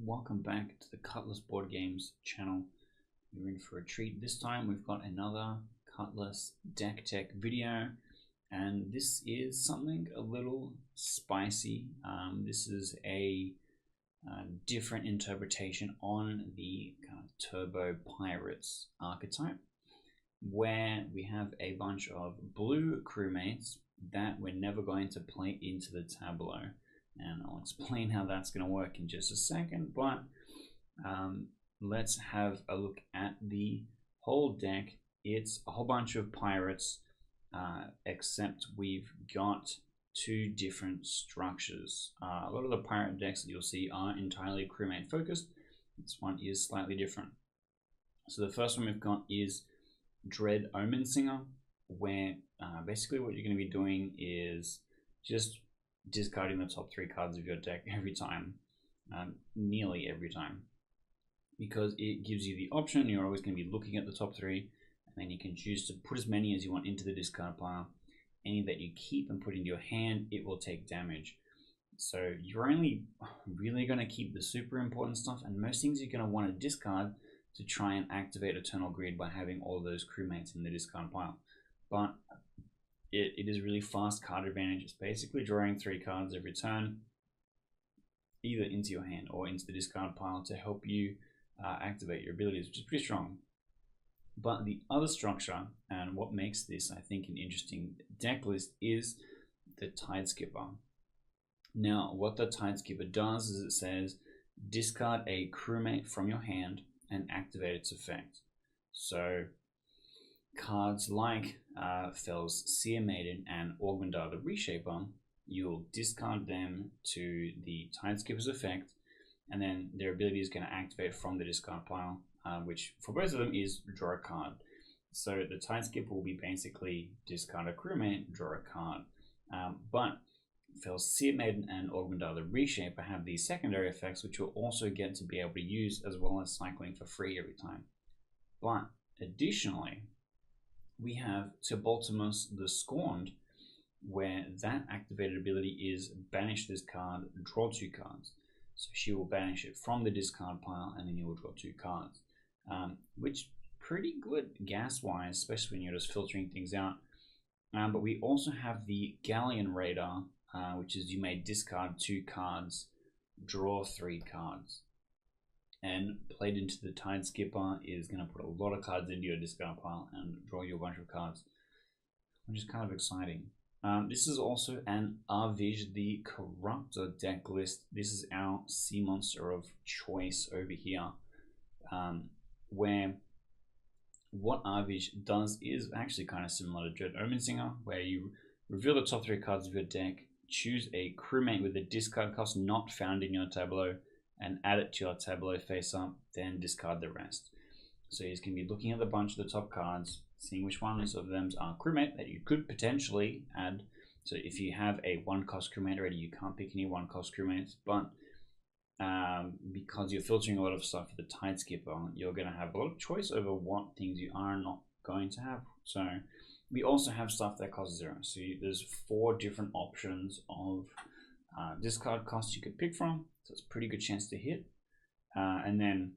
welcome back to the Cutlass Board Games channel. You're in for a treat. This time we've got another Cutlass deck tech video, and this is something a little spicy. This is a different interpretation on the kind of Turbo Pirates archetype, where we have a bunch of blue crewmates that we're never going to play into the tableau. And I'll explain how that's going to work in just a second, but let's have a look at the whole deck. It's a whole bunch of pirates, except we've got two different structures. A lot of the pirate decks that you'll see are entirely crewmate focused. This one is slightly different. So the first one we've got is Dread Omensinger, where basically what you're going to be doing is just discarding the top three cards of your deck every time, nearly every time, because it gives you the option. You're always going to be looking at the top three, and then you can choose to put as many as you want into the discard pile. Any that you keep and put into your hand, it will take damage. So you're only really going to keep the super important stuff, and most things you're going to want to discard to try and activate Eternal Greed by having all those crewmates in the discard pile. But it is really fast card advantage. It's basically drawing 3 cards every turn, either into your hand or into the discard pile to help you activate your abilities, which is pretty strong. But the other structure, and what makes this, I think, an interesting deck list, is the Tideskipper. Now, what the Tideskipper does is it says, discard a crewmate from your hand and activate its effect. So cards like Fell's Seermaiden and Orgmundarr the Reshaper, you'll discard them to the Tideskipper's effect, and then their ability is going to activate from the discard pile, which for both of them is draw a card. So the Tideskipper will be basically discard a crewmate, draw a card. But Fell's Seermaiden and Orgmundarr the Reshaper have these secondary effects, which you'll also get to be able to use, as well as cycling for free every time. But additionally, we have Tybaltimus the Scorned, where that activated ability is banish this card, draw 2 cards. So she will banish it from the discard pile, and then you will draw 2 cards, which pretty good gas-wise, especially when you're just filtering things out. But we also have the Galleon Raider, which is you may discard 2 cards, draw 3 cards. And played into the Tideskipper is going to put a lot of cards into your discard pile and draw you a bunch of cards, which is kind of exciting. This is also an Arvyjj the Corruptor deck list. This is our sea monster of choice over here, where what Arvyjj does is actually kind of similar to Dread Omensinger, where you reveal the top 3 cards of your deck, choose a crewmate with a discard cost not found in your tableau, and add it to your tableau face up, then discard the rest. So you're going to be looking at the bunch of the top cards, seeing which ones of them are crewmate that you could potentially add. So if you have a 1-cost crewmate already, you can't pick any 1-cost crewmates, but because you're filtering a lot of stuff for the Tideskipper, you're going to have a lot of choice over what things you are not going to have. So we also have stuff that costs 0. So there's 4 different options of discard costs you could pick from, so it's a pretty good chance to hit. And then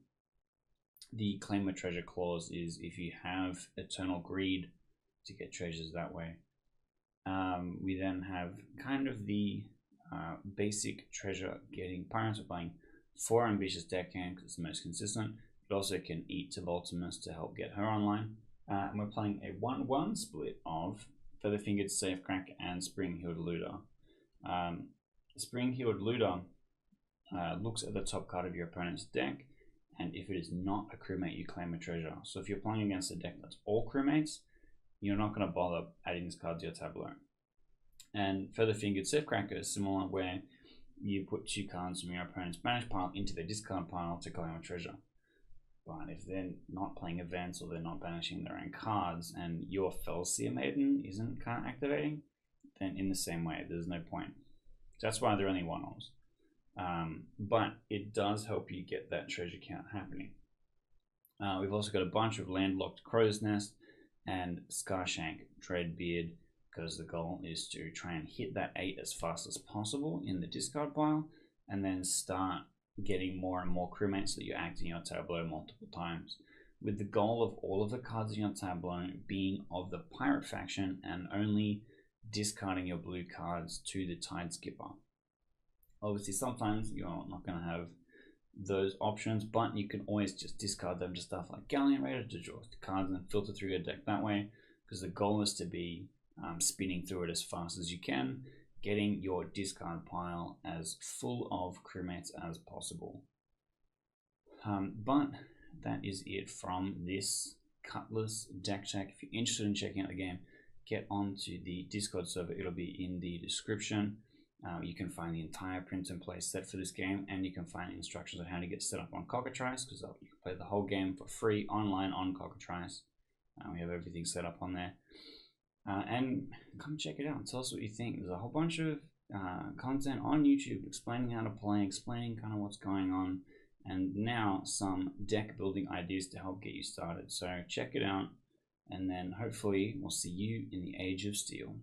the Claim a Treasure clause is if you have Eternal Greed to get treasures that way. We then have kind of the basic treasure getting pirates. We're playing 4 Ambitious Deckhand because it's the most consistent, but also can eat Tybaltimus to help get her online. And we're playing a 1-1 split of Featherfingered Safecracker and Springheeled Looter. Springheeled Looter looks at the top card of your opponent's deck, and if it is not a crewmate, you claim a treasure. So if you're playing against a deck that's all crewmates, you're not going to bother adding this card to your tableau. And Featherfingered Safecracker is similar, where you put 2 cards from your opponent's banish pile into their discard pile to claim a treasure. But if they're not playing events or they're not banishing their own cards, and your Seermaiden isn't kind of activating, then in the same way, there's no point. That's why they're only 1-offs. But it does help you get that treasure count happening. We've also got a bunch of Landlocked Crowsnest and Scarshank Dreadbeard, because the goal is to try and hit that 8 as fast as possible in the discard pile, and then start getting more and more crewmates so that you're acting your tableau multiple times, with the goal of all of the cards in your tableau being of the pirate faction and only discarding your blue cards to the Tideskipper. Obviously, sometimes you're not going to have those options, but you can always just discard them to stuff like Galleon Raider to draw the cards and filter through your deck that way, because the goal is to be spinning through it as fast as you can, getting your discard pile as full of crewmates as possible. But that is it from this Cutlass deck check. If you're interested in checking out the game, get onto the Discord server. It'll be in the description. You can find the entire print and play set for this game, and you can find instructions on how to get set up on Cockatrice, because you can play the whole game for free online on Cockatrice. We have everything set up on there. And come check it out and tell us what you think. There's a whole bunch of content on YouTube explaining how to play, explaining kind of what's going on, and now some deck building ideas to help get you started. So check it out, and then hopefully we'll see you in the Age of Steel.